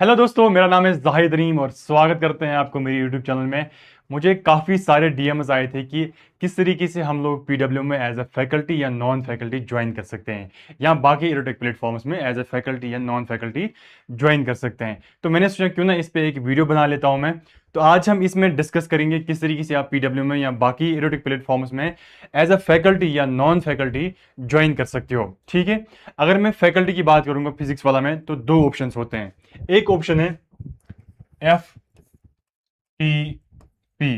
Hello दोस्तों, मेरा नाम है जाहिद रीम और स्वागत करते हैं आपको मेरे यूट्यूब चैनल में। मुझे काफ़ी सारे डीएम्स आए थे कि किस तरीके से हम लोग पीडब्ल्यू में एज अ फैकल्टी या नॉन फैकल्टी ज्वाइन कर सकते हैं या बाकी एडोटेक प्लेटफॉर्म्स में एज अ फैकल्टी या नॉन फैकल्टी ज्वाइन कर सकते हैं। तो मैंने सोचा क्यों ना इस पे एक वीडियो बना लेता हूं मैं। तो आज हम इसमें डिस्कस करेंगे किस तरीके से आप पीडब्ल्यू में या बाकी एडोटेक प्लेटफॉर्म्स में एज अ फैकल्टी या नॉन फैकल्टी ज्वाइन कर सकते हो। ठीक है। अगर मैं फैकल्टी की बात करूंगा फिजिक्स वाला में, तो दो ऑप्शन होते हैं। एक ऑप्शन है F T P.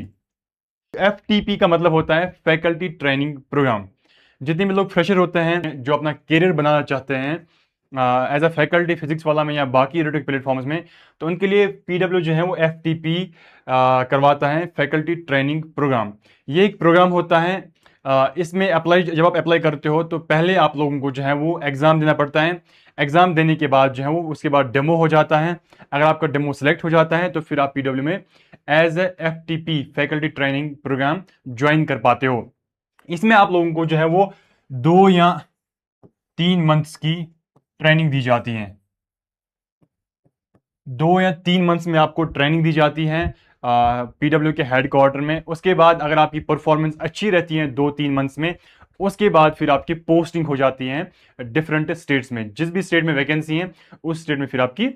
F T P का मतलब होता है फैकल्टी ट्रेनिंग प्रोग्राम। जितने भी लोग फ्रेशर होते हैं जो अपना करियर बनाना चाहते हैं एज अ फैकल्टी फिजिक्स वाला में या बाकी एडोटेक प्लेटफॉर्म्स में, तो उनके लिए पीडब्ल्यू जो है वो एफ टी पी करवाता है, फैकल्टी ट्रेनिंग प्रोग्राम। ये एक प्रोग्राम होता है। इसमें अप्लाई जब आप अप्लाई करते हो तो पहले आप लोगों को जो है वो एग्ज़ाम देना पड़ता है। एग्ज़ाम देने के बाद जो है वो उसके बाद डेमो हो जाता है। अगर आपका डेमो सेलेक्ट हो जाता है तो फिर आप पीडब्ल्यू में as F T P faculty training program join कर पाते हो। इसमें आप लोगों को जो है वो 2 या 3 मंथ्स की ट्रेनिंग दी जाती है। 2 या 3 मंथ्स में आपको ट्रेनिंग दी जाती है पीडब्ल्यू के हेड क्वार्टर में। उसके बाद अगर आपकी परफॉर्मेंस अच्छी रहती है 2-3 मंथ्स में, उसके बाद फिर आपकी पोस्टिंग हो जाती है डिफरेंट स्टेट्स में। जिस भी स्टेट में वैकेंसी है उस स्टेट में फिर आपकी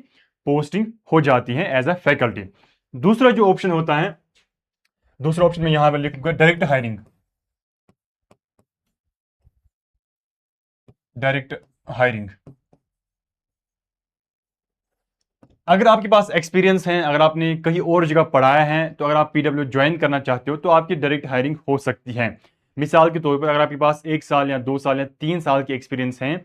पोस्टिंग हो जाती है एज अ फैकल्टी। दूसरा जो ऑप्शन होता है, दूसरा ऑप्शन में यहां पर लिखूंगा डायरेक्ट हायरिंग। Direct hiring. अगर आपके पास एक्सपीरियंस है, अगर आपने कहीं और जगह पढ़ाया है, तो अगर आप पीडब्ल्यू ज्वाइन करना चाहते हो तो आपकी डायरेक्ट हायरिंग हो सकती है। मिसाल के तौर पर अगर आपके पास 1 साल या 2 साल या 3 साल की एक्सपीरियंस है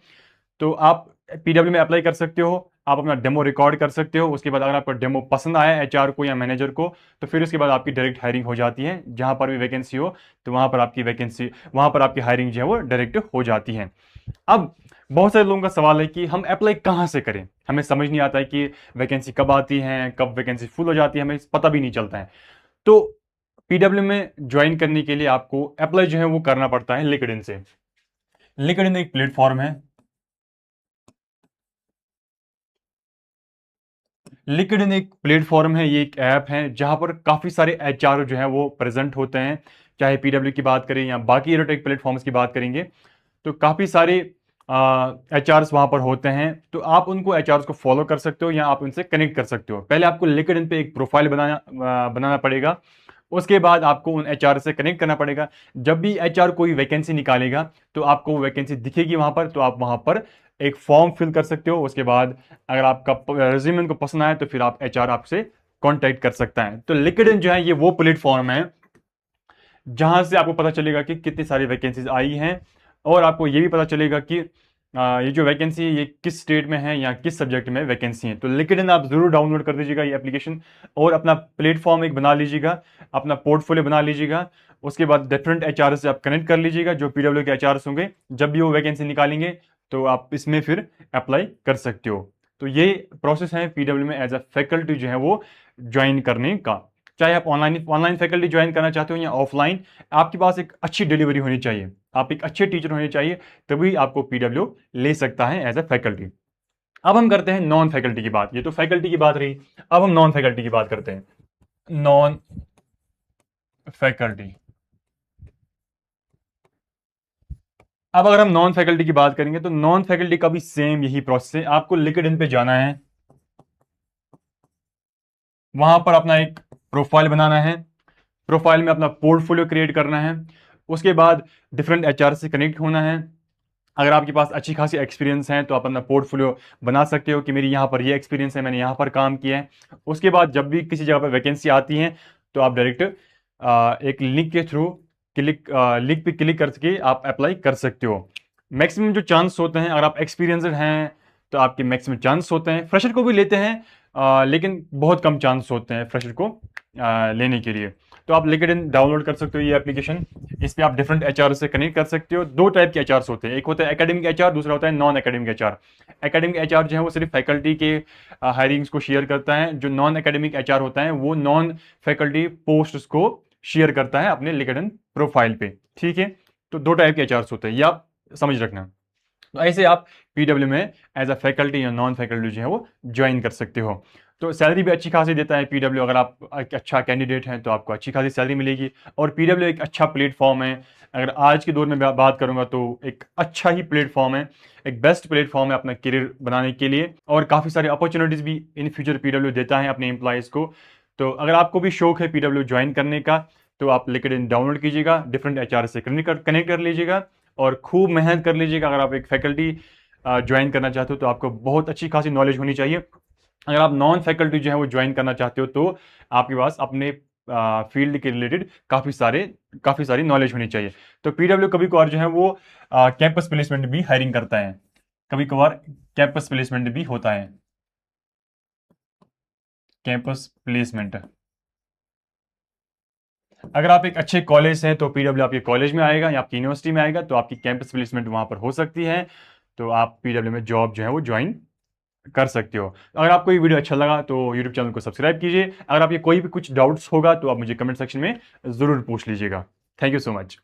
तो आप पीडब्ल्यू में अप्लाई कर सकते हो। आप अपना डेमो रिकॉर्ड कर सकते हो। उसके बाद अगर आपका डेमो पसंद आया एचआर को या मैनेजर को, तो फिर उसके बाद आपकी डायरेक्ट हायरिंग हो जाती है। जहां पर भी वैकेंसी हो तो वहां पर आपकी हायरिंग जो है वो डायरेक्ट हो जाती है। अब बहुत सारे लोगों का सवाल है कि हम अप्लाई कहाँ से करें। हमें समझ नहीं आता है कि वैकेंसी कब आती है, कब वैकेंसी फुल हो जाती है, हमें पता भी नहीं चलता है। तो पीडब्ल्यू में ज्वाइन करने के लिए आपको अप्लाई जो है वो करना पड़ता है लिंक्डइन से। लिंक्डइन एक प्लेटफॉर्म है। लिंक्डइन एक प्लेटफॉर्म है, ये एक ऐप है जहां पर काफी सारे एचआर जो है वो प्रेजेंट होते हैं। चाहे पीडब्ल्यू की बात करें या बाकी एरोटेक प्लेटफॉर्म्स की बात करेंगे, तो काफ़ी सारे एच आर्स वहाँ पर होते हैं। तो आप उनको एच आर्स को फॉलो कर सकते हो या आप उनसे कनेक्ट कर सकते हो। पहले आपको लिंक्डइन पे एक प्रोफाइल बनाना पड़ेगा। उसके बाद आपको उन एच आर से कनेक्ट करना पड़ेगा। जब भी एच आर कोई वैकेंसी निकालेगा तो आपको वो वैकेंसी दिखेगी वहाँ पर, तो आप वहाँ पर एक फॉर्म फिल कर सकते हो। उसके बाद अगर आपका रिज्यूमे उनको पसंद आए तो फिर आप एच आर आपसे कॉन्टैक्ट कर सकता है। तो लिंक्डइन जो है ये वो प्लेटफॉर्म है जहां से आपको पता चलेगा कि कितनी सारी वैकेंसीज आई हैं, और आपको ये भी पता चलेगा कि ये जो वैकेंसी है ये किस स्टेट में है या किस सब्जेक्ट में वैकेंसी है। तो लिंक्डइन आप जरूर डाउनलोड कर दीजिएगा ये एप्लीकेशन, और अपना प्लेटफॉर्म एक बना लीजिएगा, अपना पोर्टफोलियो बना लीजिएगा। उसके बाद डिफरेंट एच से आप कनेक्ट कर लीजिएगा। जो पीडब्ल्यू के एच होंगे, जब भी वो वैकेंसी निकालेंगे तो आप इसमें फिर अप्लाई कर सकते हो। तो ये प्रोसेस है पीडब्ल्यू में एज अ फैकल्टी जो है वो ज्वाइन करने का। चाहे आप ऑनलाइन ऑनलाइन फैकल्टी ज्वाइन करना चाहते हो या ऑफलाइन, आपके पास एक अच्छी डिलीवरी होनी चाहिए, आप एक अच्छे टीचर होने चाहिए, तभी आपको पीडब्ल्यू ले सकता है एज अ फैकल्टी। अब हम करते हैं नॉन फैकल्टी की बात। ये तो फैकल्टी की बात रही, अब हम नॉन फैकल्टी की बात करते हैं। Non faculty. अब अगर हम नॉन फैकल्टी की बात करेंगे तो नॉन फैकल्टी का भी सेम यही प्रोसेस है। आपको लिंक्डइन पे जाना है, वहां पर अपना एक प्रोफाइल बनाना है, प्रोफाइल में अपना पोर्टफोलियो क्रिएट करना है। उसके बाद डिफरेंट एचआर से कनेक्ट होना है। अगर आपके पास अच्छी खासी एक्सपीरियंस है तो आप अपना पोर्टफोलियो बना सकते हो कि मेरी यहाँ पर ये एक्सपीरियंस है, मैंने यहाँ पर काम किया है। उसके बाद जब भी किसी जगह पर वैकेंसी आती है तो आप डायरेक्ट एक लिंक के थ्रू लिंक पे क्लिक करके आप अप्लाई कर सकते हो। मैक्सिमम जो चांस होते हैं, अगर आप एक्सपीरियंसड हैं तो आपके मैक्सिमम चांस होते हैं। फ्रेशर को भी लेते हैं, लेकिन बहुत कम चांस होते हैं फ्रेशर को लेने के लिए। तो आप लिंक्डइन डाउनलोड कर सकते हो ये एप्लीकेशन। इस पे आप डिफरेंट एचआर से कनेक्ट कर सकते हो। दो टाइप के एचआर होते हैं, एक होता है एकेडमिक एचआर, दूसरा होता है non academic HR. Academic HR जो है वो सिर्फ फैकल्टी के हायरिंग्स को शेयर करता है। जो नॉन एकेडमिक एचआर होता है वो नॉन फैकल्टी पोस्ट को शेयर करता है अपने लिंक्डइन प्रोफाइल पे। ठीक है। तो दो टाइप के एचआर होते हैं, ये आप समझ रखना। तो ऐसे आप पीडब्ल्यू में एज अ फैकल्टी या नॉन फैकल्टी जो है वो ज्वाइन कर सकते हो। तो सैलरी भी अच्छी खासी देता है पीडब्ल्यू। अगर आप एक अच्छा कैंडिडेट हैं तो आपको अच्छी खासी सैलरी मिलेगी। और पीडब्ल्यू एक अच्छा प्लेटफॉर्म है। अगर आज के दौर में बात करूंगा तो एक अच्छा ही प्लेटफॉर्म है, एक बेस्ट प्लेटफॉर्म है अपना करियर बनाने के लिए। और काफ़ी सारी अपॉर्चुनिटीज़ भी इन फ्यूचर पीडब्ल्यू देता है अपने एम्प्लॉयज़ को। तो अगर आपको भी शौक है पीडब्ल्यू ज्वाइन करने का तो आप लिंक्डइन डाउनलोड कीजिएगा, डिफरेंट एचआर से कनेक्ट कर लीजिएगा और खूब मेहनत कर लीजिएगा। अगर आप एक फैकल्टी ज्वाइन करना चाहते हो तो आपको बहुत अच्छी खासी नॉलेज होनी चाहिए। अगर आप नॉन फैकल्टी जो है वो ज्वाइन करना चाहते हो तो आपके पास अपने फील्ड के रिलेटेड काफ़ी सारी नॉलेज होनी चाहिए। तो पीडब्ल्यू कभी कभार जो है वो कैंपस प्लेसमेंट भी हायरिंग करता है, कभी कभार कैंपस प्लेसमेंट भी होता है। कैंपस प्लेसमेंट, अगर आप एक अच्छे कॉलेज से हैं तो पीडब्ल्यू आपके कॉलेज में आएगा या आपकी यूनिवर्सिटी में आएगा, तो आपकी कैंपस प्लेसमेंट वहां पर हो सकती है। तो आप पीडब्ल्यू में जॉब जो है वो ज्वाइन कर सकते हो। अगर आपको ये वीडियो अच्छा लगा तो यूट्यूब चैनल को सब्सक्राइब कीजिए। अगर आपके कोई भी कुछ डाउट्स होगा तो आप मुझे कमेंट सेक्शन में ज़रूर पूछ लीजिएगा। Thank you so much.